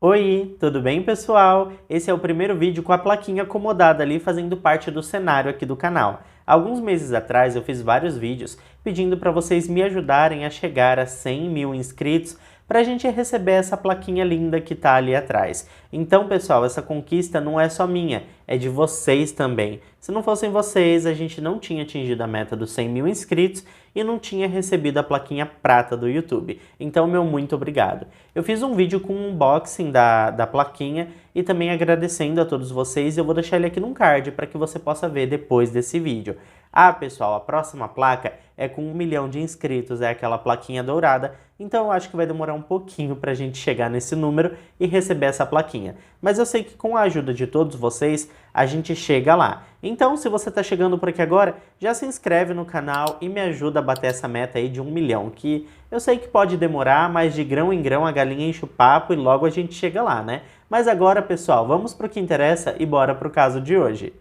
Oi, tudo bem, pessoal? Esse é o primeiro vídeo com a plaquinha acomodada ali fazendo parte do cenário aqui do canal. Alguns meses atrás eu fiz vários vídeos pedindo para vocês me ajudarem a chegar a 100 mil inscritos para a gente receber essa plaquinha linda que tá ali atrás. Então, pessoal, essa conquista não é só minha, é de vocês também. Se não fossem vocês, a gente não tinha atingido a meta dos 100 mil inscritos e não tinha recebido a plaquinha prata do YouTube. Então, meu muito obrigado. Eu fiz um vídeo com um unboxing da plaquinha e também agradecendo a todos vocês. Eu vou deixar ele aqui num card para que você possa ver depois desse vídeo. Ah, pessoal, a próxima placa é com 1 milhão de inscritos, é aquela plaquinha dourada, então eu acho que vai demorar um pouquinho para a gente chegar nesse número e receber essa plaquinha. Mas eu sei que com a ajuda de todos vocês, a gente chega lá. Então, se você está chegando por aqui agora, já se inscreve no canal e me ajuda a bater essa meta aí de 1 milhão, que eu sei que pode demorar, mas de grão em grão a galinha enche o papo e logo a gente chega lá, né? Mas agora, pessoal, vamos para o que interessa e bora para o caso de hoje.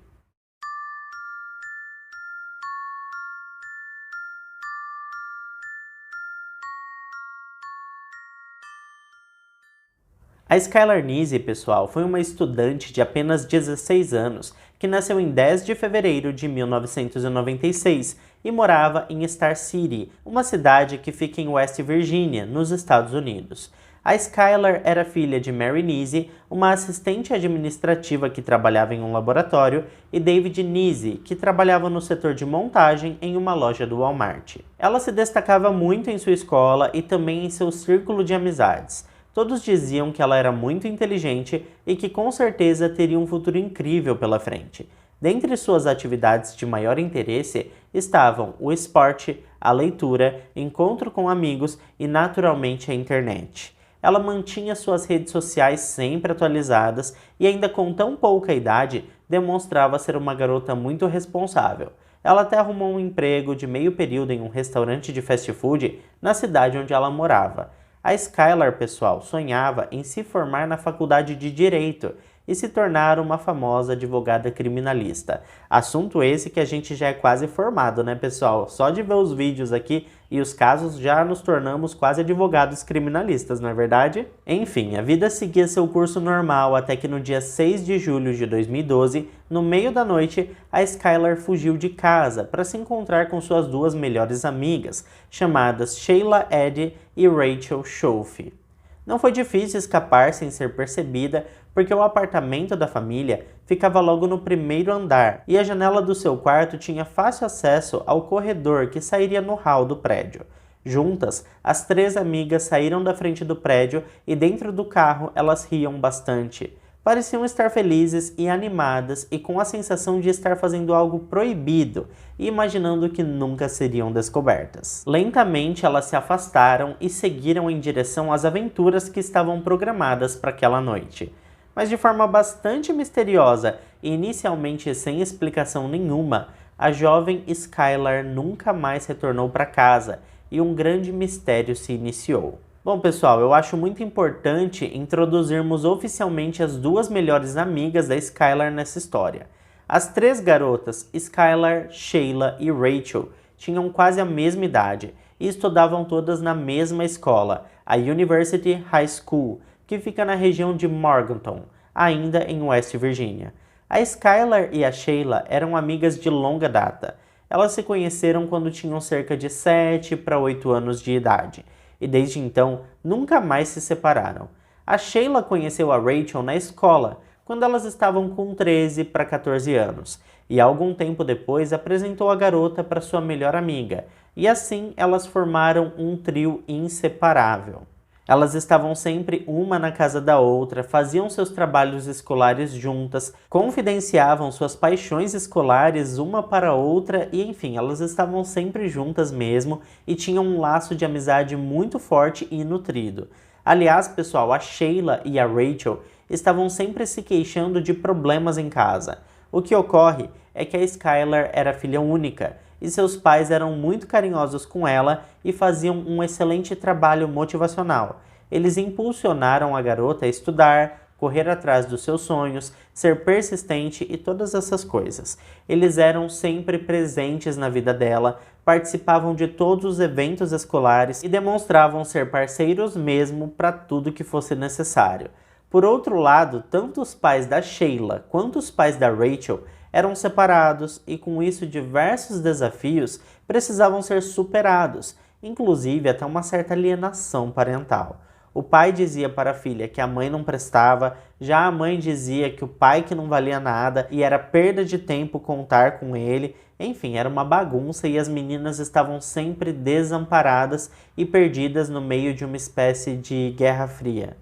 A Skylar Neese, pessoal, foi uma estudante de apenas 16 anos que nasceu em 10 de fevereiro de 1996 e morava em Star City, uma cidade que fica em West Virginia, nos Estados Unidos. A Skylar era filha de Mary Neese, uma assistente administrativa que trabalhava em um laboratório, e David Neese, que trabalhava no setor de montagem em uma loja do Walmart. Ela se destacava muito em sua escola e também em seu círculo de amizades. Todos diziam que ela era muito inteligente e que com certeza teria um futuro incrível pela frente. Dentre suas atividades de maior interesse estavam o esporte, a leitura, encontro com amigos e naturalmente a internet. Ela mantinha suas redes sociais sempre atualizadas e ainda com tão pouca idade demonstrava ser uma garota muito responsável. Ela até arrumou um emprego de meio período em um restaurante de fast food na cidade onde ela morava. A Skylar, pessoal, sonhava em se formar na faculdade de Direito e se tornar uma famosa advogada criminalista. Assunto esse que a gente já é quase formado, né, pessoal? Só de ver os vídeos aqui e os casos já nos tornamos quase advogados criminalistas, não é verdade? Enfim, a vida seguia seu curso normal até que no dia 6 de julho de 2012, no meio da noite, a Skylar fugiu de casa para se encontrar com suas duas melhores amigas, chamadas Sheila Eddy e Rachel Schofield. Não foi difícil escapar sem ser percebida, porque o apartamento da família ficava logo no primeiro andar e a janela do seu quarto tinha fácil acesso ao corredor que sairia no hall do prédio. Juntas, as três amigas saíram da frente do prédio e dentro do carro elas riam bastante. Pareciam estar felizes e animadas e com a sensação de estar fazendo algo proibido e imaginando que nunca seriam descobertas. Lentamente elas se afastaram e seguiram em direção às aventuras que estavam programadas para aquela noite. Mas de forma bastante misteriosa e inicialmente sem explicação nenhuma, a jovem Skylar nunca mais retornou para casa e um grande mistério se iniciou. Bom, pessoal, eu acho muito importante introduzirmos oficialmente as duas melhores amigas da Skylar nessa história. As três garotas, Skylar, Sheila e Rachel, tinham quase a mesma idade e estudavam todas na mesma escola, a University High School, que fica na região de Morganton, ainda em West Virginia. A Skylar e a Sheila eram amigas de longa data. Elas se conheceram quando tinham cerca de 7 para 8 anos de idade. E desde então nunca mais se separaram. A Sheila conheceu a Rachel na escola, quando elas estavam com 13 para 14 anos, e algum tempo depois apresentou a garota para sua melhor amiga, e assim elas formaram um trio inseparável. Elas estavam sempre uma na casa da outra, faziam seus trabalhos escolares juntas, confidenciavam suas paixões escolares uma para a outra e, enfim, elas estavam sempre juntas mesmo e tinham um laço de amizade muito forte e nutrido. Aliás, pessoal, a Sheila e a Rachel estavam sempre se queixando de problemas em casa. O que ocorre é que a Skylar era filha única e seus pais eram muito carinhosos com ela e faziam um excelente trabalho motivacional. Eles impulsionaram a garota a estudar, correr atrás dos seus sonhos, ser persistente e todas essas coisas. Eles eram sempre presentes na vida dela, participavam de todos os eventos escolares e demonstravam ser parceiros mesmo para tudo que fosse necessário. Por outro lado, tanto os pais da Sheila quanto os pais da Rachel eram separados e com isso diversos desafios precisavam ser superados, inclusive até uma certa alienação parental. O pai dizia para a filha que a mãe não prestava, já a mãe dizia que o pai que não valia nada e era perda de tempo contar com ele. Enfim, era uma bagunça e as meninas estavam sempre desamparadas e perdidas no meio de uma espécie de guerra fria.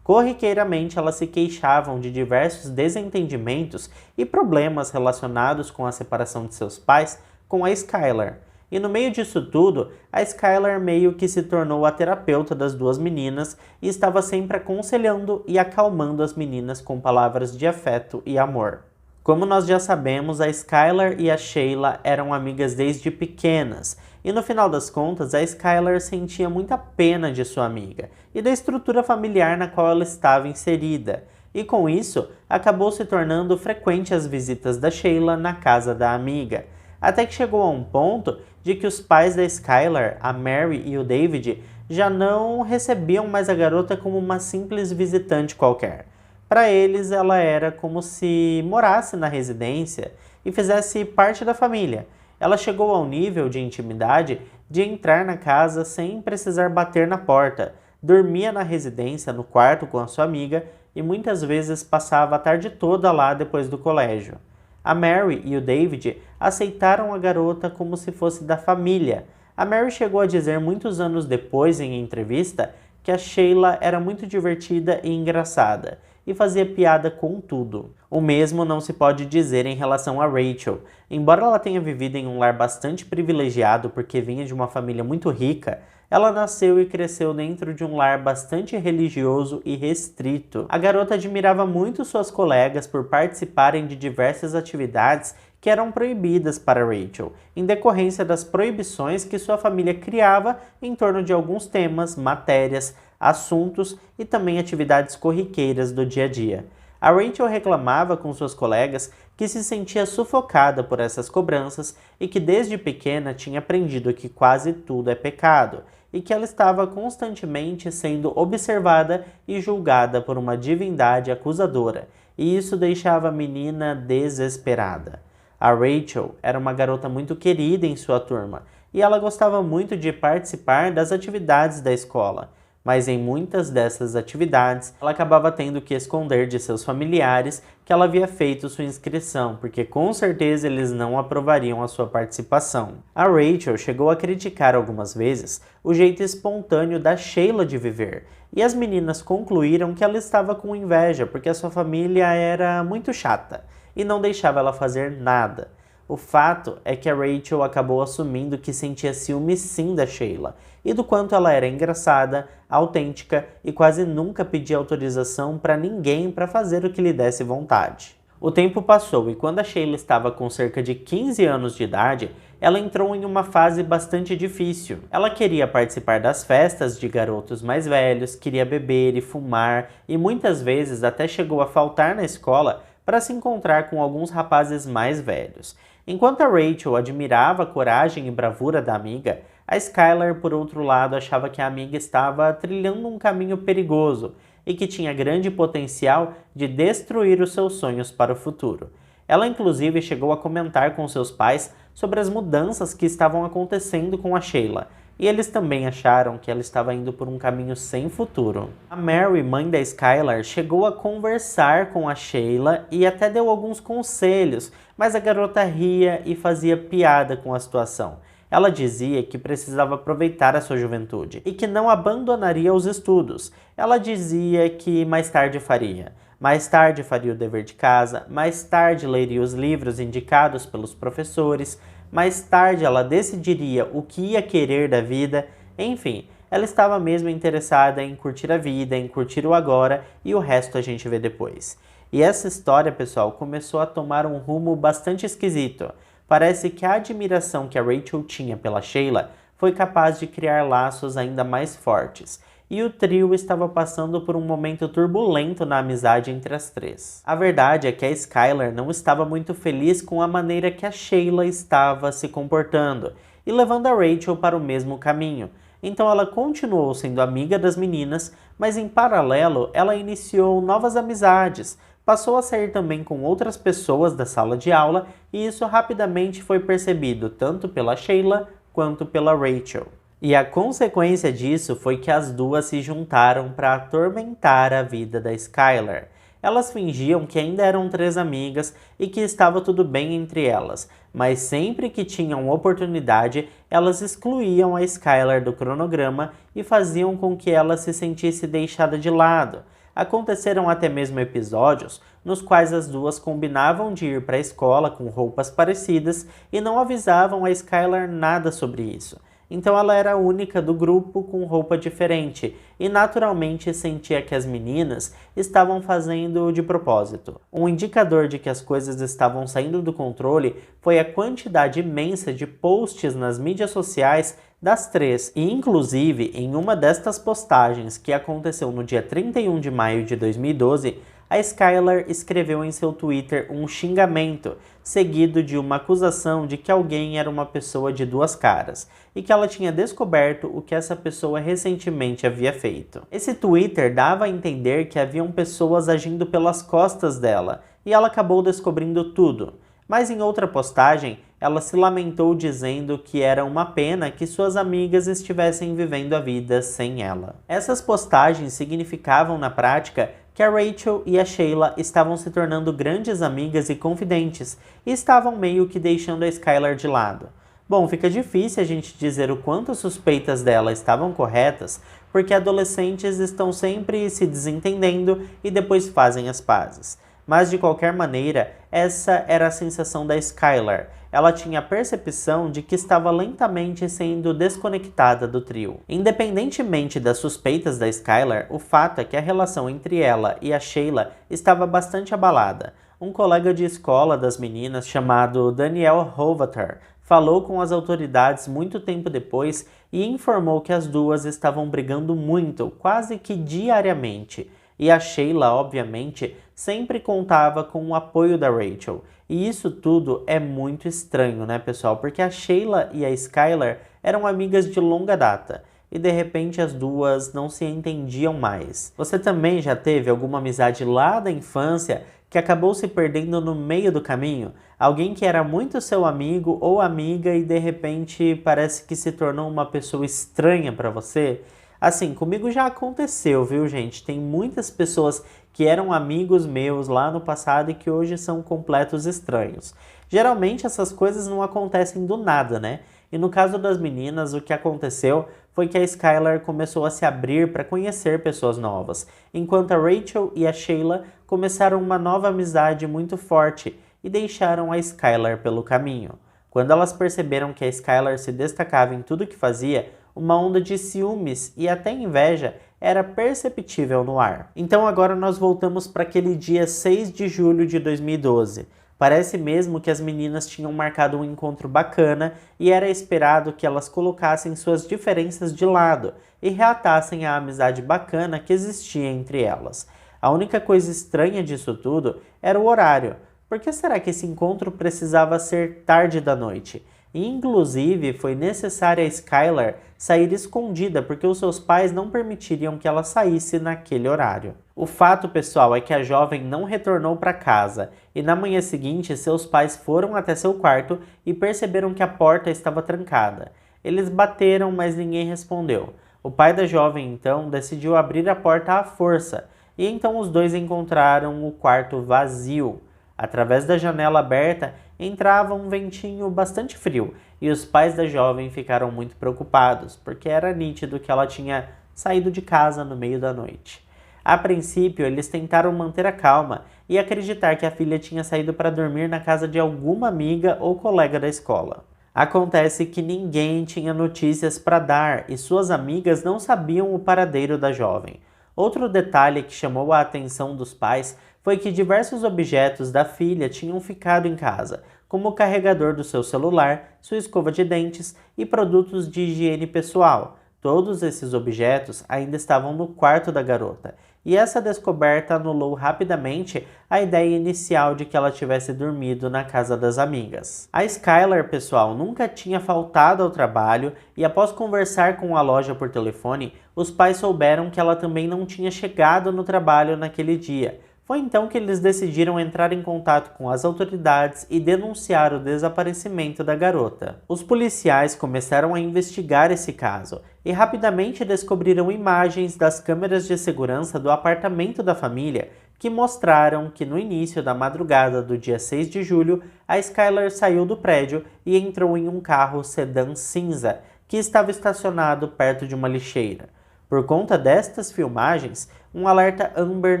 Corriqueiramente, elas se queixavam de diversos desentendimentos e problemas relacionados com a separação de seus pais com a Skylar. E no meio disso tudo, a Skylar meio que se tornou a terapeuta das duas meninas e estava sempre aconselhando e acalmando as meninas com palavras de afeto e amor. Como nós já sabemos, a Skylar e a Sheila eram amigas desde pequenas, e no final das contas, a Skylar sentia muita pena de sua amiga e da estrutura familiar na qual ela estava inserida, e com isso, acabou se tornando frequente as visitas da Sheila na casa da amiga, até que chegou a um ponto de que os pais da Skylar, a Mary e o David, já não recebiam mais a garota como uma simples visitante qualquer. Para eles, ela era como se morasse na residência e fizesse parte da família. Ela chegou ao nível de intimidade de entrar na casa sem precisar bater na porta, dormia na residência, no quarto com a sua amiga e muitas vezes passava a tarde toda lá depois do colégio. A Mary e o David aceitaram a garota como se fosse da família. A Mary chegou a dizer muitos anos depois em entrevista que a Sheila era muito divertida e engraçada e fazia piada com tudo. O mesmo não se pode dizer em relação a Rachel. Embora ela tenha vivido em um lar bastante privilegiado porque vinha de uma família muito rica, ela nasceu e cresceu dentro de um lar bastante religioso e restrito. A garota admirava muito suas colegas por participarem de diversas atividades que eram proibidas para Rachel, em decorrência das proibições que sua família criava em torno de alguns temas, matérias, assuntos e também atividades corriqueiras do dia a dia. A Rachel reclamava com suas colegas que se sentia sufocada por essas cobranças e que desde pequena tinha aprendido que quase tudo é pecado e que ela estava constantemente sendo observada e julgada por uma divindade acusadora, e isso deixava a menina desesperada. A Rachel era uma garota muito querida em sua turma e ela gostava muito de participar das atividades da escola. Mas em muitas dessas atividades, ela acabava tendo que esconder de seus familiares que ela havia feito sua inscrição, porque com certeza eles não aprovariam a sua participação. A Rachel chegou a criticar algumas vezes o jeito espontâneo da Sheila de viver, e as meninas concluíram que ela estava com inveja porque a sua família era muito chata e não deixava ela fazer nada. O fato é que a Rachel acabou assumindo que sentia ciúme sim da Sheila e do quanto ela era engraçada, autêntica e quase nunca pedia autorização para ninguém para fazer o que lhe desse vontade. O tempo passou e quando a Sheila estava com cerca de 15 anos de idade, ela entrou em uma fase bastante difícil. Ela queria participar das festas de garotos mais velhos, queria beber e fumar e muitas vezes até chegou a faltar na escola para se encontrar com alguns rapazes mais velhos. Enquanto a Rachel admirava a coragem e bravura da amiga, a Skylar, por outro lado, achava que a amiga estava trilhando um caminho perigoso e que tinha grande potencial de destruir os seus sonhos para o futuro. Ela inclusive chegou a comentar com seus pais sobre as mudanças que estavam acontecendo com a Sheila, e eles também acharam que ela estava indo por um caminho sem futuro. A Mary, mãe da Skylar, chegou a conversar com a Sheila e até deu alguns conselhos, mas a garota ria e fazia piada com a situação. Ela dizia que precisava aproveitar a sua juventude e que não abandonaria os estudos. Ela dizia que mais tarde faria. Mais tarde faria o dever de casa, mais tarde leria os livros indicados pelos professores, mais tarde ela decidiria o que ia querer da vida, enfim, ela estava mesmo interessada em curtir a vida, em curtir o agora e o resto a gente vê depois. E essa história, pessoal, começou a tomar um rumo bastante esquisito. Parece que a admiração que a Rachel tinha pela Sheila foi capaz de criar laços ainda mais fortes. E o trio estava passando por um momento turbulento na amizade entre as três. A verdade é que a Skylar não estava muito feliz com a maneira que a Sheila estava se comportando e levando a Rachel para o mesmo caminho. então ela continuou sendo amiga das meninas, mas em paralelo ela iniciou novas amizades, passou a sair também com outras pessoas da sala de aula e isso rapidamente foi percebido tanto pela Sheila quanto pela Rachel. E a consequência disso foi que as duas se juntaram para atormentar a vida da Skylar. Elas fingiam que ainda eram três amigas e que estava tudo bem entre elas, mas sempre que tinham oportunidade, elas excluíam a Skylar do cronograma e faziam com que ela se sentisse deixada de lado. Aconteceram até mesmo episódios nos quais as duas combinavam de ir para a escola com roupas parecidas e não avisavam a Skylar nada sobre isso. Então ela era a única do grupo com roupa diferente e naturalmente sentia que as meninas estavam fazendo de propósito. Um indicador de que as coisas estavam saindo do controle foi a quantidade imensa de posts nas mídias sociais das três, e inclusive em uma destas postagens que aconteceu no dia 31 de maio de 2012, a Skylar escreveu em seu Twitter um xingamento, seguido de uma acusação de que alguém era uma pessoa de duas caras, e que ela tinha descoberto o que essa pessoa recentemente havia feito. Esse Twitter dava a entender que haviam pessoas agindo pelas costas dela, e ela acabou descobrindo tudo. Mas em outra postagem, ela se lamentou dizendo que era uma pena que suas amigas estivessem vivendo a vida sem ela. Essas postagens significavam na prática que a Rachel e a Sheila estavam se tornando grandes amigas e confidentes e estavam meio que deixando a Skylar de lado. Bom, fica difícil a gente dizer o quanto as suspeitas dela estavam corretas, porque adolescentes estão sempre se desentendendo e depois fazem as pazes. Mas de qualquer maneira, essa era a sensação da Skylar. Ela tinha a percepção de que estava lentamente sendo desconectada do trio. Independentemente das suspeitas da Skylar, o fato é que a relação entre ela e a Sheila estava bastante abalada. Um colega de escola das meninas, chamado Daniel Hovatar, falou com as autoridades muito tempo depois e informou que as duas estavam brigando muito, quase que diariamente. E a Sheila, obviamente, sempre contava com o apoio da Rachel. E isso tudo é muito estranho, né, pessoal? Porque a Sheila e a Skylar eram amigas de longa data. E de repente as duas não se entendiam mais. Você também já teve alguma amizade lá da infância que acabou se perdendo no meio do caminho? Alguém que era muito seu amigo ou amiga e de repente parece que se tornou uma pessoa estranha para você? Assim, comigo já aconteceu, viu, gente? Tem muitas pessoas que eram amigos meus lá no passado e que hoje são completos estranhos. Geralmente essas coisas não acontecem do nada, né? E no caso das meninas, o que aconteceu foi que a Skylar começou a se abrir para conhecer pessoas novas, enquanto a Rachel e a Sheila começaram uma nova amizade muito forte e deixaram a Skylar pelo caminho. Quando elas perceberam que a Skylar se destacava em tudo que fazia, uma onda de ciúmes e até inveja era perceptível no ar. Então agora nós voltamos para aquele dia 6 de julho de 2012. Parece mesmo que as meninas tinham marcado um encontro bacana e era esperado que elas colocassem suas diferenças de lado e reatassem a amizade bacana que existia entre elas. A única coisa estranha disso tudo era o horário. Por que será que esse encontro precisava ser tarde da noite? E, inclusive, foi necessária a Skylar sair escondida porque os seus pais não permitiriam que ela saísse naquele horário. O fato, pessoal, é que a jovem não retornou para casa e na manhã seguinte seus pais foram até seu quarto e perceberam que a porta estava trancada. Eles bateram, mas ninguém respondeu. O pai da jovem, então, decidiu abrir a porta à força e então os dois encontraram o quarto vazio. Através da janela aberta, entrava um ventinho bastante frio e os pais da jovem ficaram muito preocupados, porque era nítido que ela tinha saído de casa no meio da noite. A princípio, eles tentaram manter a calma e acreditar que a filha tinha saído para dormir na casa de alguma amiga ou colega da escola. Acontece que ninguém tinha notícias para dar e suas amigas não sabiam o paradeiro da jovem. Outro detalhe que chamou a atenção dos pais foi que diversos objetos da filha tinham ficado em casa, como o carregador do seu celular, sua escova de dentes e produtos de higiene pessoal. Todos esses objetos ainda estavam no quarto da garota, e essa descoberta anulou rapidamente a ideia inicial de que ela tivesse dormido na casa das amigas. A Skylar, pessoal, nunca tinha faltado ao trabalho e após conversar com a loja por telefone, os pais souberam que ela também não tinha chegado no trabalho naquele dia. Foi então que eles decidiram entrar em contato com as autoridades e denunciar o desaparecimento da garota. Os policiais começaram a investigar esse caso e rapidamente descobriram imagens das câmeras de segurança do apartamento da família que mostraram que no início da madrugada do dia 6 de julho, a Skylar saiu do prédio e entrou em um carro sedã cinza que estava estacionado perto de uma lixeira. Por conta destas filmagens, um alerta Amber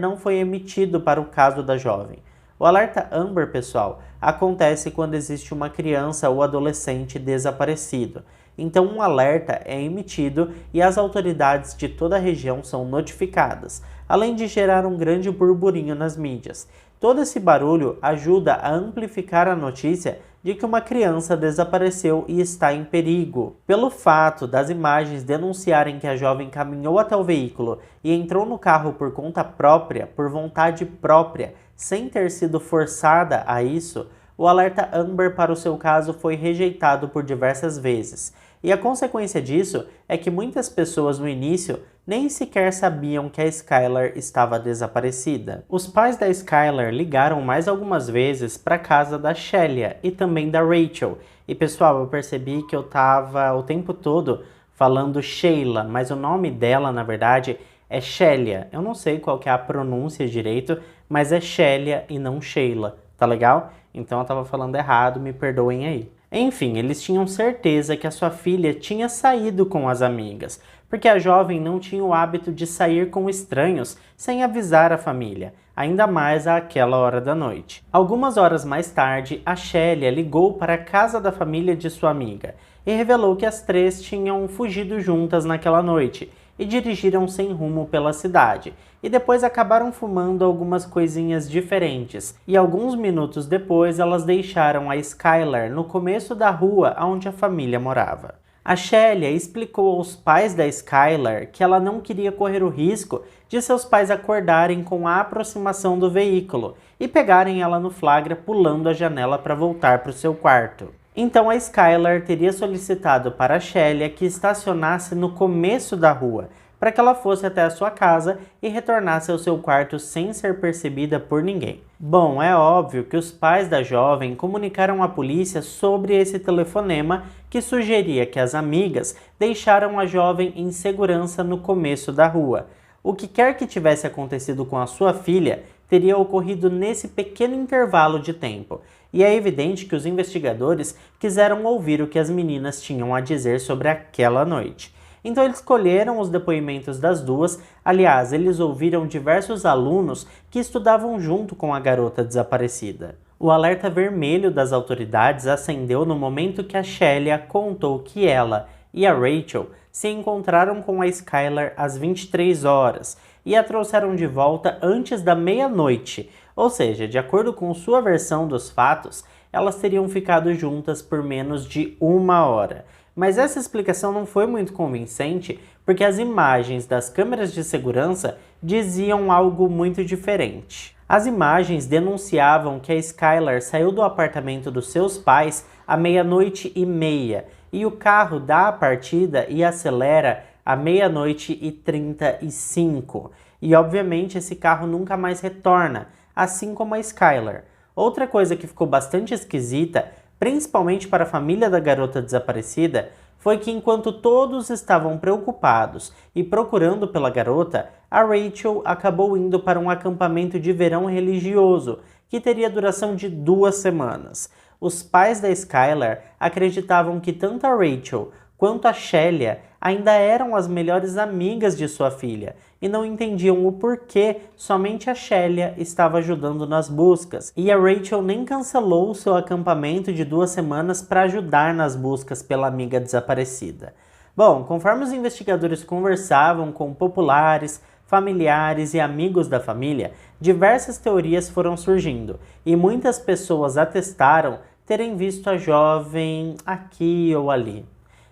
não foi emitido para o caso da jovem. O alerta Amber, pessoal, acontece quando existe uma criança ou adolescente desaparecido. Então um alerta é emitido e as autoridades de toda a região são notificadas, além de gerar um grande burburinho nas mídias. Todo esse barulho ajuda a amplificar a notícia de que uma criança desapareceu e está em perigo. Pelo fato das imagens denunciarem que a jovem caminhou até o veículo e entrou no carro por conta própria, por vontade própria, sem ter sido forçada a isso, o alerta Amber para o seu caso foi rejeitado por diversas vezes. E a consequência disso é que muitas pessoas no início nem sequer sabiam que a Skylar estava desaparecida. Os pais da Skylar ligaram mais algumas vezes para a casa da Shelia e também da Rachel. E pessoal, eu percebi que eu estava o tempo todo falando Sheila, mas o nome dela na verdade é Shelia. Eu não sei qual que é a pronúncia direito, mas é Shelia e não Sheila, tá legal? Então eu estava falando errado, me perdoem aí. Enfim, eles tinham certeza que a sua filha tinha saído com as amigas, porque a jovem não tinha o hábito de sair com estranhos sem avisar a família, ainda mais àquela hora da noite. Algumas horas mais tarde, a Shelia ligou para a casa da família de sua amiga e revelou que as três tinham fugido juntas naquela noite e dirigiram sem rumo pela cidade, e depois acabaram fumando algumas coisinhas diferentes, e alguns minutos depois elas deixaram a Skylar no começo da rua onde a família morava. A Shelia explicou aos pais da Skylar que ela não queria correr o risco de seus pais acordarem com a aproximação do veículo e pegarem ela no flagra pulando a janela para voltar para o seu quarto. Então a Skylar teria solicitado para a Shelia que estacionasse no começo da rua, para que ela fosse até a sua casa e retornasse ao seu quarto sem ser percebida por ninguém. Bom, é óbvio que os pais da jovem comunicaram à polícia sobre esse telefonema que sugeria que as amigas deixaram a jovem em segurança no começo da rua. O que quer que tivesse acontecido com a sua filha teria ocorrido nesse pequeno intervalo de tempo. E é evidente que os investigadores quiseram ouvir o que as meninas tinham a dizer sobre aquela noite. Então eles colheram os depoimentos das duas, aliás, eles ouviram diversos alunos que estudavam junto com a garota desaparecida. O alerta vermelho das autoridades acendeu no momento que a Shelia contou que ela e a Rachel se encontraram com a Skylar às 23 horas e a trouxeram de volta antes da meia-noite. Ou seja, de acordo com sua versão dos fatos, elas teriam ficado juntas por menos de 1 hora. Mas essa explicação não foi muito convincente, porque as imagens das câmeras de segurança diziam algo muito diferente. As imagens denunciavam que a Skylar saiu do apartamento dos seus pais à 00:30 e o carro dá a partida e acelera à 00:35. E obviamente esse carro nunca mais retorna, assim como a Skylar. Outra coisa que ficou bastante esquisita, principalmente para a família da garota desaparecida, foi que enquanto todos estavam preocupados e procurando pela garota, a Rachel acabou indo para um acampamento de verão religioso, que teria duração de 2 semanas. Os pais da Skylar acreditavam que tanto a Rachel quanto a Shelia ainda eram as melhores amigas de sua filha e não entendiam o porquê somente a Shelia estava ajudando nas buscas. E a Rachel nem cancelou o seu acampamento de 2 semanas para ajudar nas buscas pela amiga desaparecida. Bom, conforme os investigadores conversavam com populares, familiares e amigos da família, diversas teorias foram surgindo e muitas pessoas atestaram terem visto a jovem aqui ou ali.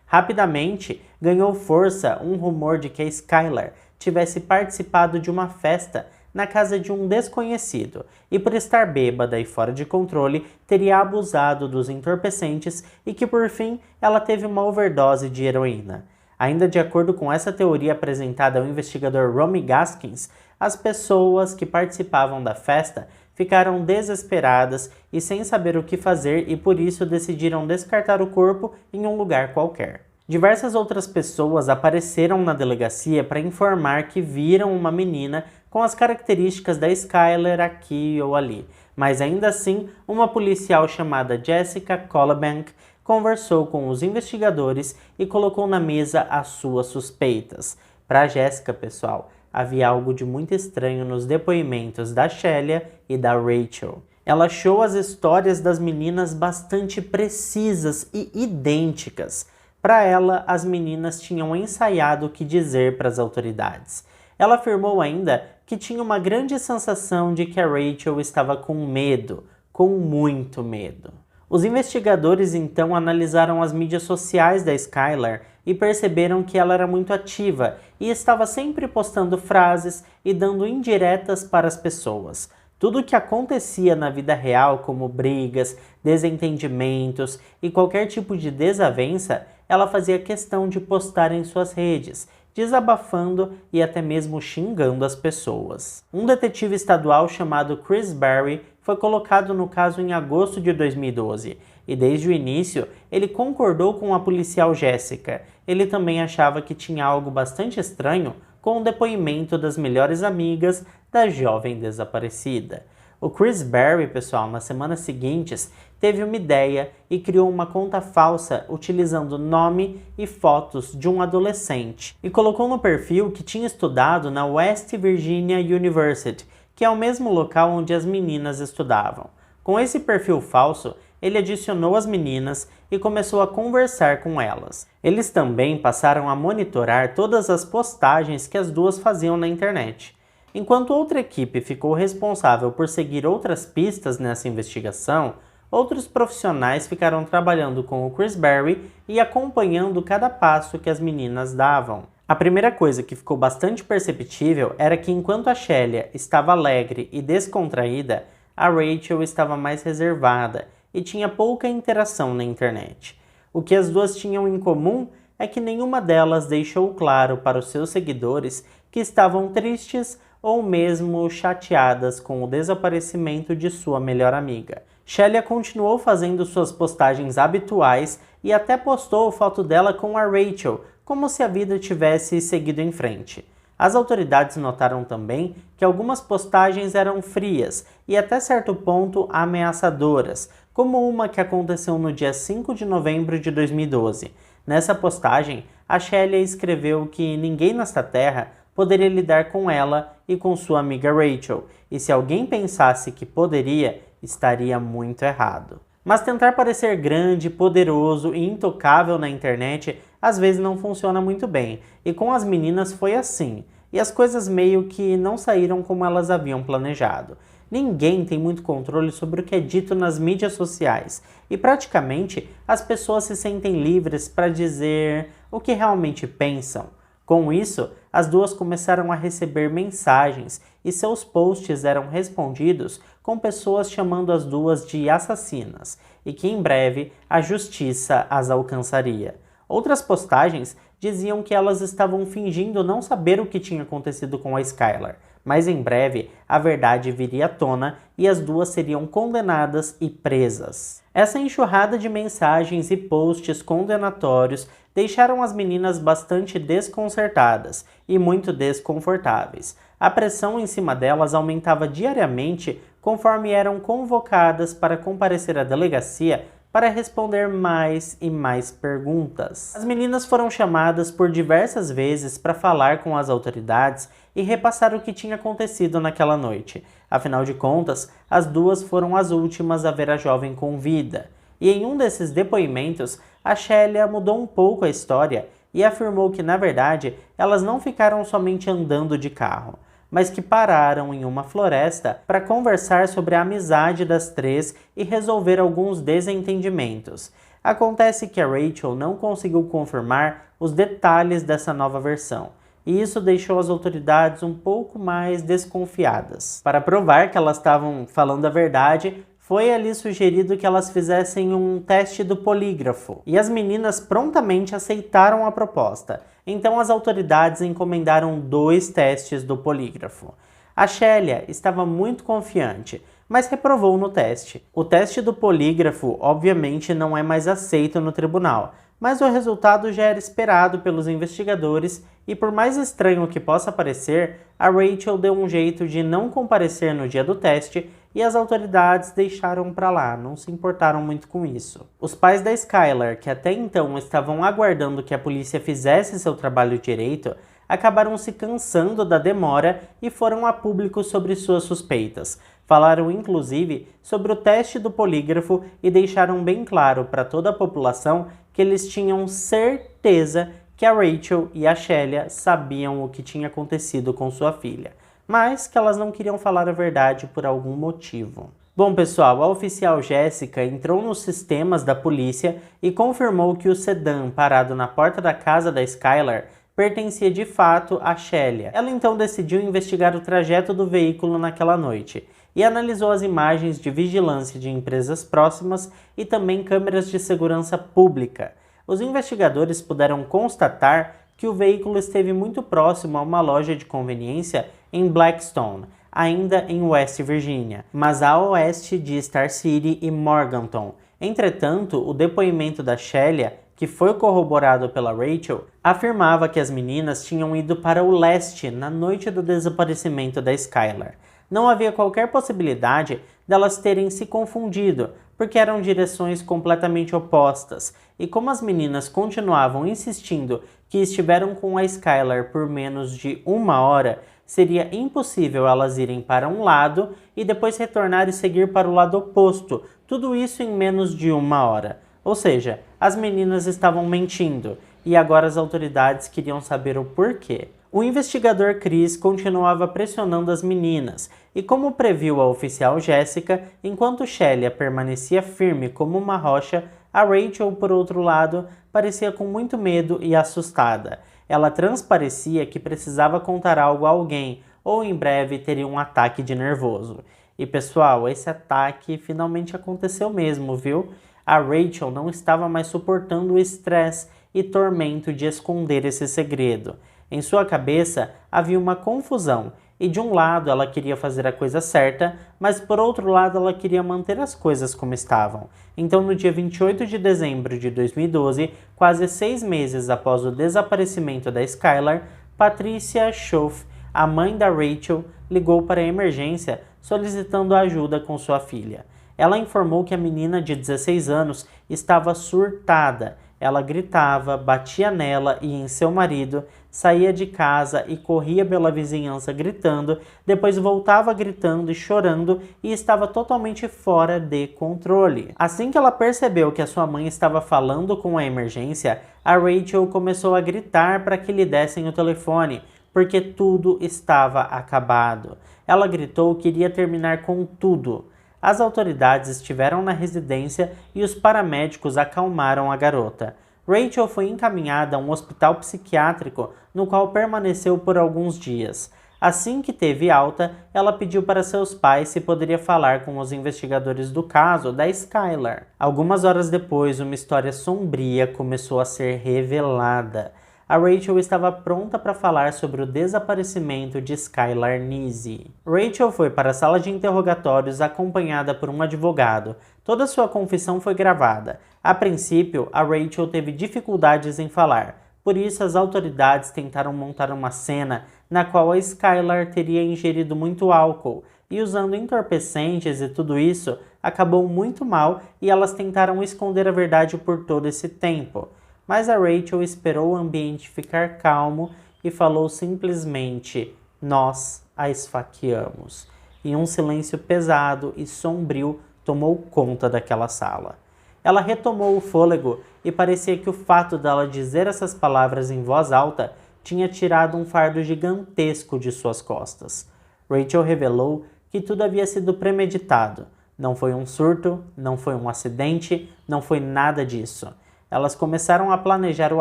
Rapidamente, ganhou força um rumor de que a Skylar tivesse participado de uma festa na casa de um desconhecido e, por estar bêbada e fora de controle, teria abusado dos entorpecentes e que, por fim, ela teve uma overdose de heroína. Ainda de acordo com essa teoria apresentada ao investigador Romy Gaskins, as pessoas que participavam da festa ficaram desesperadas e sem saber o que fazer e por isso decidiram descartar o corpo em um lugar qualquer. Diversas outras pessoas apareceram na delegacia para informar que viram uma menina com as características da Skylar aqui ou ali, mas ainda assim, uma policial chamada Jessica Colabank conversou com os investigadores e colocou na mesa as suas suspeitas. Para Jessica, pessoal, havia algo de muito estranho nos depoimentos da Shelia e da Rachel. Ela achou as histórias das meninas bastante precisas e idênticas. Para ela, as meninas tinham ensaiado o que dizer para as autoridades. Ela afirmou ainda que tinha uma grande sensação de que a Rachel estava com medo, com muito medo. Os investigadores então analisaram as mídias sociais da Skylar e perceberam que ela era muito ativa e estava sempre postando frases e dando indiretas para as pessoas. Tudo o que acontecia na vida real, como brigas, desentendimentos e qualquer tipo de desavença, ela fazia questão de postar em suas redes, desabafando e até mesmo xingando as pessoas. Um detetive estadual chamado Chris Berry foi colocado no caso em agosto de 2012 e desde o início ele concordou com a policial Jessica. Ele também achava que tinha algo bastante estranho com o depoimento das melhores amigas da jovem desaparecida. O Chris Berry, pessoal, nas semanas seguintes, teve uma ideia e criou uma conta falsa utilizando nome e fotos de um adolescente e colocou no perfil que tinha estudado na West Virginia University, que é o mesmo local onde as meninas estudavam. Com esse perfil falso, ele adicionou as meninas e começou a conversar com elas. Eles também passaram a monitorar todas as postagens que as duas faziam na internet. Enquanto outra equipe ficou responsável por seguir outras pistas nessa investigação, outros profissionais ficaram trabalhando com o Chris Berry e acompanhando cada passo que as meninas davam. A primeira coisa que ficou bastante perceptível era que enquanto a Shelia estava alegre e descontraída, a Rachel estava mais reservada e tinha pouca interação na internet. O que as duas tinham em comum é que nenhuma delas deixou claro para os seus seguidores que estavam tristes ou mesmo chateadas com o desaparecimento de sua melhor amiga. Shelia continuou fazendo suas postagens habituais e até postou foto dela com a Rachel, como se a vida tivesse seguido em frente. As autoridades notaram também que algumas postagens eram frias e até certo ponto ameaçadoras, como uma que aconteceu no dia 5 de novembro de 2012. Nessa postagem, a Shelia escreveu que ninguém nesta terra poderia lidar com ela e com sua amiga Rachel, e se alguém pensasse que poderia, estaria muito errado. Mas tentar parecer grande, poderoso e intocável na internet às vezes não funciona muito bem, e com as meninas foi assim, e as coisas meio que não saíram como elas haviam planejado. Ninguém tem muito controle sobre o que é dito nas mídias sociais, e praticamente as pessoas se sentem livres para dizer o que realmente pensam. Com isso, as duas começaram a receber mensagens e seus posts eram respondidos com pessoas chamando as duas de assassinas e que em breve a justiça as alcançaria. Outras postagens diziam que elas estavam fingindo não saber o que tinha acontecido com a Skylar, mas em breve a verdade viria à tona e as duas seriam condenadas e presas. Essa enxurrada de mensagens e posts condenatórios deixaram as meninas bastante desconcertadas e muito desconfortáveis. A pressão em cima delas aumentava diariamente conforme eram convocadas para comparecer à delegacia para responder mais e mais perguntas. As meninas foram chamadas por diversas vezes para falar com as autoridades e repassar o que tinha acontecido naquela noite. Afinal de contas, as duas foram as últimas a ver a jovem com vida. E em um desses depoimentos, a Shelia mudou um pouco a história e afirmou que, na verdade, elas não ficaram somente andando de carro, mas que pararam em uma floresta para conversar sobre a amizade das três e resolver alguns desentendimentos. Acontece que a Rachel não conseguiu confirmar os detalhes dessa nova versão, e isso deixou as autoridades um pouco mais desconfiadas. Para provar que elas estavam falando a verdade, foi ali sugerido que elas fizessem um teste do polígrafo, e as meninas prontamente aceitaram a proposta. Então as autoridades encomendaram 2 testes do polígrafo. A Shelia estava muito confiante, mas reprovou no teste. O teste do polígrafo obviamente não é mais aceito no tribunal, mas o resultado já era esperado pelos investigadores e, por mais estranho que possa parecer, a Rachel deu um jeito de não comparecer no dia do teste e as autoridades deixaram pra lá, não se importaram muito com isso. Os pais da Skylar, que até então estavam aguardando que a polícia fizesse seu trabalho direito, acabaram se cansando da demora e foram a público sobre suas suspeitas. Falaram inclusive sobre o teste do polígrafo e deixaram bem claro para toda a população que eles tinham certeza que a Rachel e a Shelia sabiam o que tinha acontecido com sua filha, mas que elas não queriam falar a verdade por algum motivo. Bom pessoal, a oficial Jessica entrou nos sistemas da polícia e confirmou que o sedã parado na porta da casa da Skylar pertencia de fato a Shelia. Ela então decidiu investigar o trajeto do veículo naquela noite e analisou as imagens de vigilância de empresas próximas e também câmeras de segurança pública. Os investigadores puderam constatar que o veículo esteve muito próximo a uma loja de conveniência em Blackstone, ainda em West Virginia, mas a oeste de Star City e Morganton. Entretanto, o depoimento da Shelia, que foi corroborado pela Rachel, afirmava que as meninas tinham ido para o leste na noite do desaparecimento da Skylar. Não havia qualquer possibilidade delas terem se confundido, porque eram direções completamente opostas, e como as meninas continuavam insistindo que estiveram com a Skylar por menos de 1 hora, seria impossível elas irem para um lado e depois retornar e seguir para o lado oposto, tudo isso em menos de 1 hora. Ou seja, as meninas estavam mentindo, e agora as autoridades queriam saber o porquê. O investigador Chris continuava pressionando as meninas, e como previu a oficial Jessica, enquanto Shelia permanecia firme como uma rocha, a Rachel, por outro lado, parecia com muito medo e assustada. Ela transparecia que precisava contar algo a alguém, ou em breve teria um ataque de nervoso. E pessoal, esse ataque finalmente aconteceu mesmo, viu? A Rachel não estava mais suportando o estresse e tormento de esconder esse segredo. Em sua cabeça havia uma confusão, e de um lado ela queria fazer a coisa certa, mas por outro lado ela queria manter as coisas como estavam. Então no dia 28 de dezembro de 2012, quase 6 meses após o desaparecimento da Skylar, Patricia Schauf, a mãe da Rachel, ligou para a emergência solicitando ajuda com sua filha. Ela informou que a menina de 16 anos estava surtada. Ela gritava, batia nela e em seu marido, saía de casa e corria pela vizinhança gritando, depois voltava gritando e chorando e estava totalmente fora de controle. Assim que ela percebeu que a sua mãe estava falando com a emergência, a Rachel começou a gritar para que lhe dessem o telefone, porque tudo estava acabado. Ela gritou que iria terminar com tudo. As autoridades estiveram na residência e os paramédicos acalmaram a garota. Rachel foi encaminhada a um hospital psiquiátrico, no qual permaneceu por alguns dias. Assim que teve alta, ela pediu para seus pais se poderia falar com os investigadores do caso da Skylar. Algumas horas depois, uma história sombria começou a ser revelada. A Rachel estava pronta para falar sobre o desaparecimento de Skylar Neese. Rachel foi para a sala de interrogatórios acompanhada por um advogado. Toda sua confissão foi gravada. A princípio, a Rachel teve dificuldades em falar. Por isso, as autoridades tentaram montar uma cena na qual a Skylar teria ingerido muito álcool. E usando entorpecentes e tudo isso, acabou muito mal e elas tentaram esconder a verdade por todo esse tempo. Mas a Rachel esperou o ambiente ficar calmo e falou simplesmente: "Nós a esfaqueamos." E um silêncio pesado e sombrio tomou conta daquela sala. Ela retomou o fôlego e parecia que o fato dela dizer essas palavras em voz alta tinha tirado um fardo gigantesco de suas costas. Rachel revelou que tudo havia sido premeditado. Não foi um surto, não foi um acidente, não foi nada disso. Elas começaram a planejar o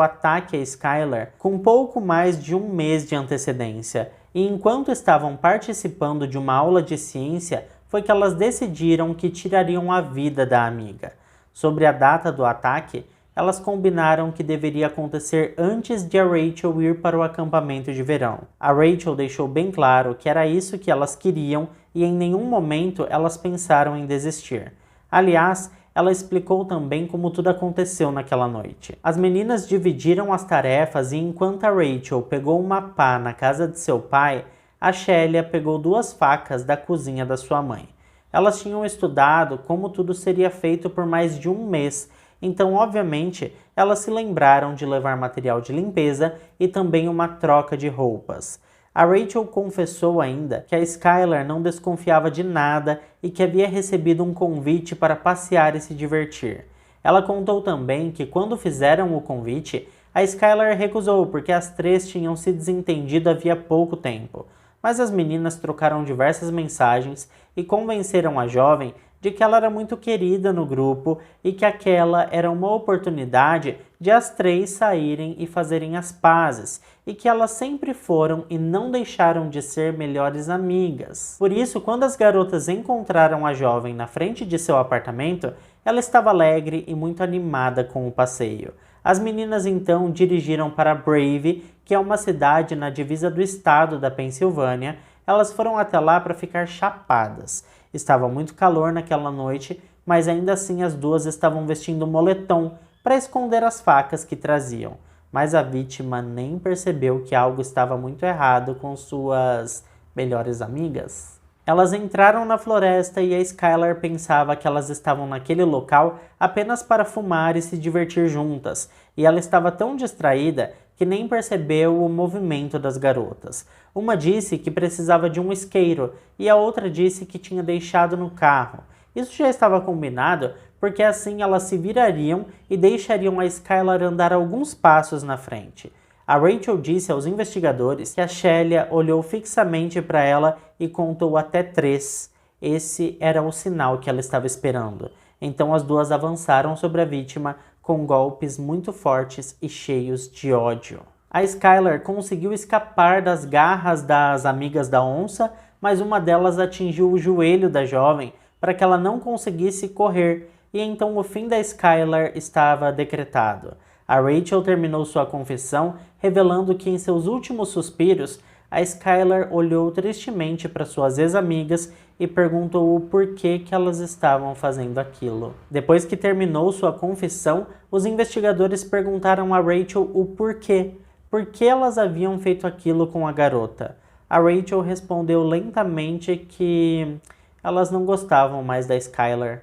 ataque a Skylar com pouco mais de um mês de antecedência, e enquanto estavam participando de uma aula de ciência, foi que elas decidiram que tirariam a vida da amiga. Sobre a data do ataque, elas combinaram que deveria acontecer antes de a Rachel ir para o acampamento de verão. A Rachel deixou bem claro que era isso que elas queriam e em nenhum momento elas pensaram em desistir. Aliás, ela explicou também como tudo aconteceu naquela noite. As meninas dividiram as tarefas e enquanto a Rachel pegou uma pá na casa de seu pai, a Shelia pegou 2 facas da cozinha da sua mãe. Elas tinham estudado como tudo seria feito por mais de um mês, então obviamente elas se lembraram de levar material de limpeza e também uma troca de roupas. A Rachel confessou ainda que a Skylar não desconfiava de nada e que havia recebido um convite para passear e se divertir. Ela contou também que quando fizeram o convite, a Skylar recusou porque as 3 tinham se desentendido havia pouco tempo. Mas as meninas trocaram diversas mensagens e convenceram a jovem de que ela era muito querida no grupo e que aquela era uma oportunidade de as 3 saírem e fazerem as pazes, e que elas sempre foram e não deixaram de ser melhores amigas. Por isso, quando as garotas encontraram a jovem na frente de seu apartamento, ela estava alegre e muito animada com o passeio. As meninas então dirigiram para Brave, que é uma cidade na divisa do estado da Pensilvânia. Elas foram até lá para ficar chapadas. Estava muito calor naquela noite, mas ainda assim as 2 estavam vestindo moletom para esconder as facas que traziam. Mas a vítima nem percebeu que algo estava muito errado com suas melhores amigas. Elas entraram na floresta e a Skylar pensava que elas estavam naquele local apenas para fumar e se divertir juntas, e ela estava tão distraída que nem percebeu o movimento das garotas. Uma disse que precisava de um isqueiro e a outra disse que tinha deixado no carro. Isso já estava combinado porque assim elas se virariam e deixariam a Skylar andar alguns passos na frente. A Rachel disse aos investigadores que a Shelia olhou fixamente para ela e contou até 3. Esse era o sinal que ela estava esperando. Então as 2 avançaram sobre a vítima com golpes muito fortes e cheios de ódio. A Skylar conseguiu escapar das garras das amigas da onça, mas uma delas atingiu o joelho da jovem para que ela não conseguisse correr, e então o fim da Skylar estava decretado. A Rachel terminou sua confissão, revelando que em seus últimos suspiros, a Skylar olhou tristemente para suas ex-amigas e perguntou o porquê que elas estavam fazendo aquilo. Depois que terminou sua confissão, os investigadores perguntaram a Rachel o porquê. Por que elas haviam feito aquilo com a garota? A Rachel respondeu lentamente que elas não gostavam mais da Skylar.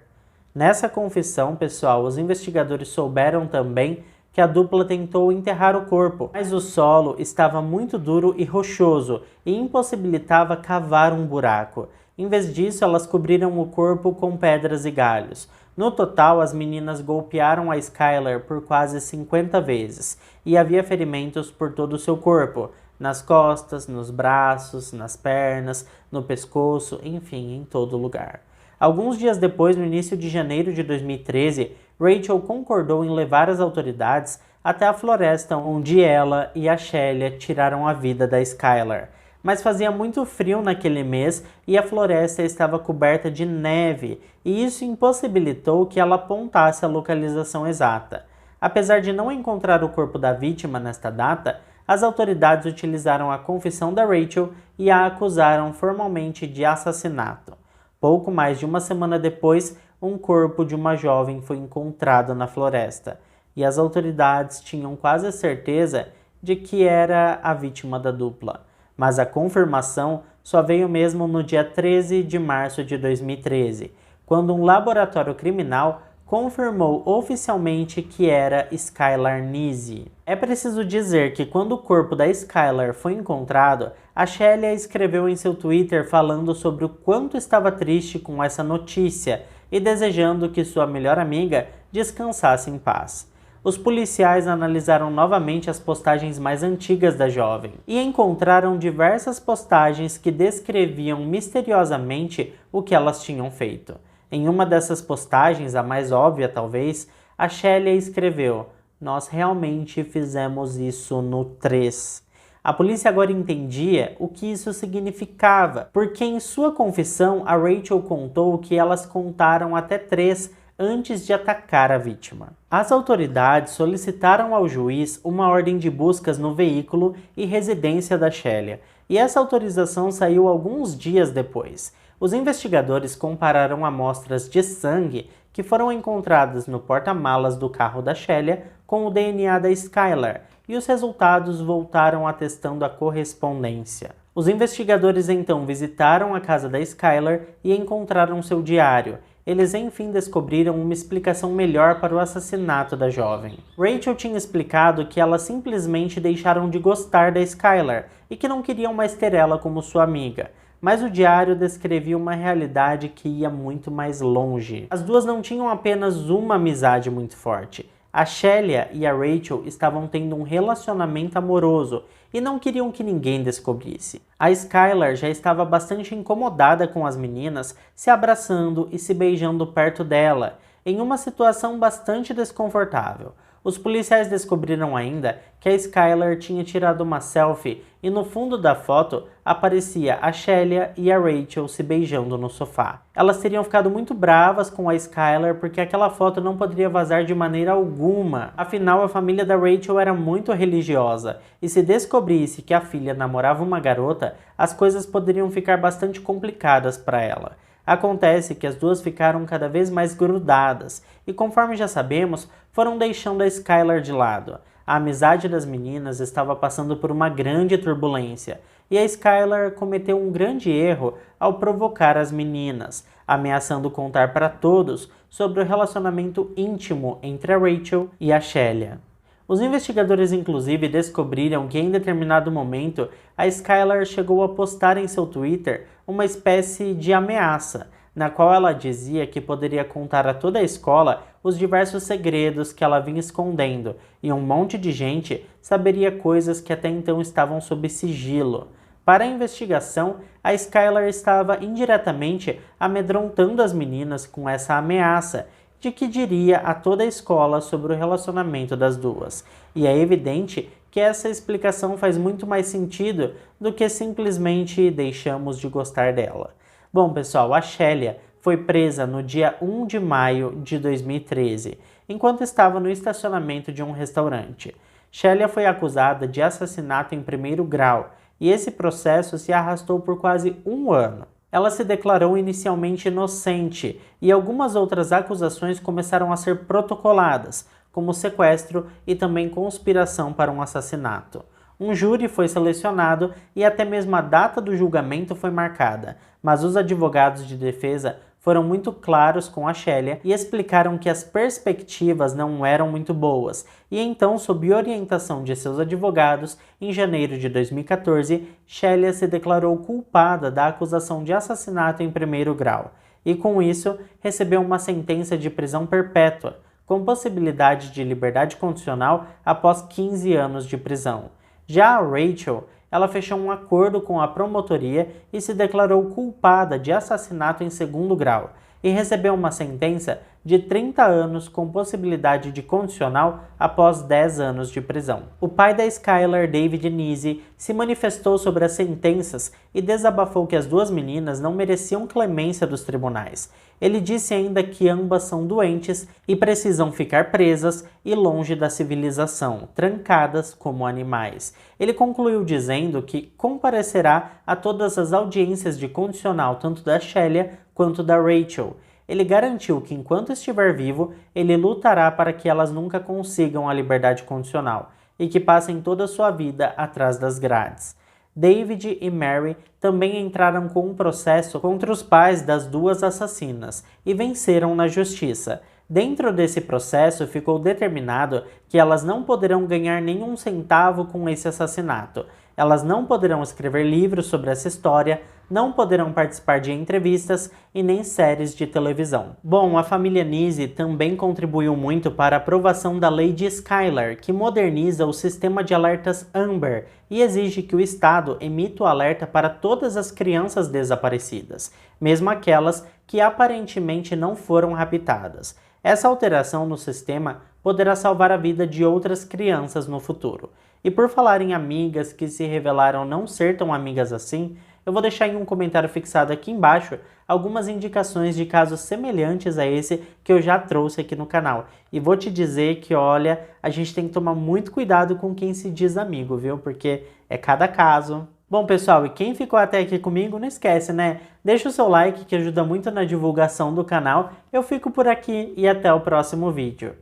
Nessa confissão, pessoal, os investigadores souberam também que a dupla tentou enterrar o corpo, mas o solo estava muito duro e rochoso e impossibilitava cavar um buraco. Em vez disso, elas cobriram o corpo com pedras e galhos. No total, as meninas golpearam a Skylar por quase 50 vezes e havia ferimentos por todo o seu corpo, nas costas, nos braços, nas pernas, no pescoço, enfim, em todo lugar. Alguns dias depois, no início de janeiro de 2013, Rachel concordou em levar as autoridades até a floresta onde ela e a Shelia tiraram a vida da Skylar. Mas fazia muito frio naquele mês e a floresta estava coberta de neve, e isso impossibilitou que ela apontasse a localização exata. Apesar de não encontrar o corpo da vítima nesta data, as autoridades utilizaram a confissão da Rachel e a acusaram formalmente de assassinato. Pouco mais de uma semana depois, um corpo de uma jovem foi encontrado na floresta, e as autoridades tinham quase certeza de que era a vítima da dupla. Mas a confirmação só veio mesmo no dia 13 de março de 2013, quando um laboratório criminal confirmou oficialmente que era Skylar Neese. É preciso dizer que quando o corpo da Skylar foi encontrado, a Shelia escreveu em seu Twitter falando sobre o quanto estava triste com essa notícia e desejando que sua melhor amiga descansasse em paz. Os policiais analisaram novamente as postagens mais antigas da jovem e encontraram diversas postagens que descreviam misteriosamente o que elas tinham feito. Em uma dessas postagens, a mais óbvia talvez, A Shelia escreveu: "Nós realmente fizemos isso no 3." A polícia agora entendia o que isso significava, porque em sua confissão a Rachel contou que elas contaram até 3 antes de atacar a vítima. As autoridades solicitaram ao juiz uma ordem de buscas no veículo e residência da Shelia, e essa autorização saiu alguns dias depois. Os investigadores compararam amostras de sangue que foram encontradas no porta-malas do carro da Shelia com o DNA da Skylar, e os resultados voltaram atestando a correspondência. Os investigadores então visitaram a casa da Skylar e encontraram seu diário. Eles enfim descobriram uma explicação melhor para o assassinato da jovem. Rachel tinha explicado que elas simplesmente deixaram de gostar da Skylar e que não queriam mais ter ela como sua amiga. Mas o diário descrevia uma realidade que ia muito mais longe. As duas não tinham apenas uma amizade muito forte. A Shelia e a Rachel estavam tendo um relacionamento amoroso e não queriam que ninguém descobrisse. A Skylar já estava bastante incomodada com as meninas se abraçando e se beijando perto dela, em uma situação bastante desconfortável. Os policiais descobriram ainda que a Skylar tinha tirado uma selfie e no fundo da foto aparecia a Shelia e a Rachel se beijando no sofá. Elas teriam ficado muito bravas com a Skylar porque aquela foto não poderia vazar de maneira alguma. Afinal, a família da Rachel era muito religiosa e se descobrisse que a filha namorava uma garota, as coisas poderiam ficar bastante complicadas para ela. Acontece que as duas ficaram cada vez mais grudadas e, conforme já sabemos, foram deixando a Skylar de lado. A amizade das meninas estava passando por uma grande turbulência e a Skylar cometeu um grande erro ao provocar as meninas, ameaçando contar para todos sobre o relacionamento íntimo entre a Rachel e a Shelia. Os investigadores inclusive descobriram que em determinado momento a Skylar chegou a postar em seu Twitter uma espécie de ameaça, na qual ela dizia que poderia contar a toda a escola os diversos segredos que ela vinha escondendo, e um monte de gente saberia coisas que até então estavam sob sigilo. Para a investigação, a Skylar estava indiretamente amedrontando as meninas com essa ameaça, de que diria a toda a escola sobre o relacionamento das duas. E é evidente que essa explicação faz muito mais sentido do que simplesmente deixamos de gostar dela. Bom, pessoal, a Shelia foi presa no dia 1 de maio de 2013, enquanto estava no estacionamento de um restaurante. Shelia foi acusada de assassinato em primeiro grau, e esse processo se arrastou por quase um ano. Ela se declarou inicialmente inocente e algumas outras acusações começaram a ser protocoladas, como sequestro e também conspiração para um assassinato. Um júri foi selecionado e até mesmo a data do julgamento foi marcada, mas os advogados de defesa foram muito claros com a Shelia e explicaram que as perspectivas não eram muito boas, e então, sob orientação de seus advogados, em janeiro de 2014, Shelia se declarou culpada da acusação de assassinato em primeiro grau, e com isso recebeu uma sentença de prisão perpétua, com possibilidade de liberdade condicional após 15 anos de prisão. Já a Rachel, ela fechou um acordo com a promotoria e se declarou culpada de assassinato em segundo grau e recebeu uma sentença de 30 anos com possibilidade de condicional após 10 anos de prisão. O pai da Skylar, David Neese, se manifestou sobre as sentenças e desabafou que as duas meninas não mereciam clemência dos tribunais. Ele disse ainda que ambas são doentes e precisam ficar presas e longe da civilização, trancadas como animais. Ele concluiu dizendo que comparecerá a todas as audiências de condicional tanto da Shelia quanto da Rachel. Ele garantiu que enquanto estiver vivo, ele lutará para que elas nunca consigam a liberdade condicional e que passem toda a sua vida atrás das grades. David e Mary também entraram com um processo contra os pais das duas assassinas e venceram na justiça. Dentro desse processo, ficou determinado que elas não poderão ganhar nenhum centavo com esse assassinato. Elas não poderão escrever livros sobre essa história, não poderão participar de entrevistas e nem séries de televisão. Bom, a família Neese também contribuiu muito para a aprovação da lei de Skylar, que moderniza o sistema de alertas Amber e exige que o Estado emita o alerta para todas as crianças desaparecidas, mesmo aquelas que aparentemente não foram raptadas. Essa alteração no sistema poderá salvar a vida de outras crianças no futuro. E por falar em amigas que se revelaram não ser tão amigas assim, eu vou deixar em um comentário fixado aqui embaixo algumas indicações de casos semelhantes a esse que eu já trouxe aqui no canal. E vou te dizer que, olha, a gente tem que tomar muito cuidado com quem se diz amigo, viu? Porque é cada caso. Bom, pessoal, e quem ficou até aqui comigo, não esquece, né? Deixa o seu like que ajuda muito na divulgação do canal. Eu fico por aqui e até o próximo vídeo.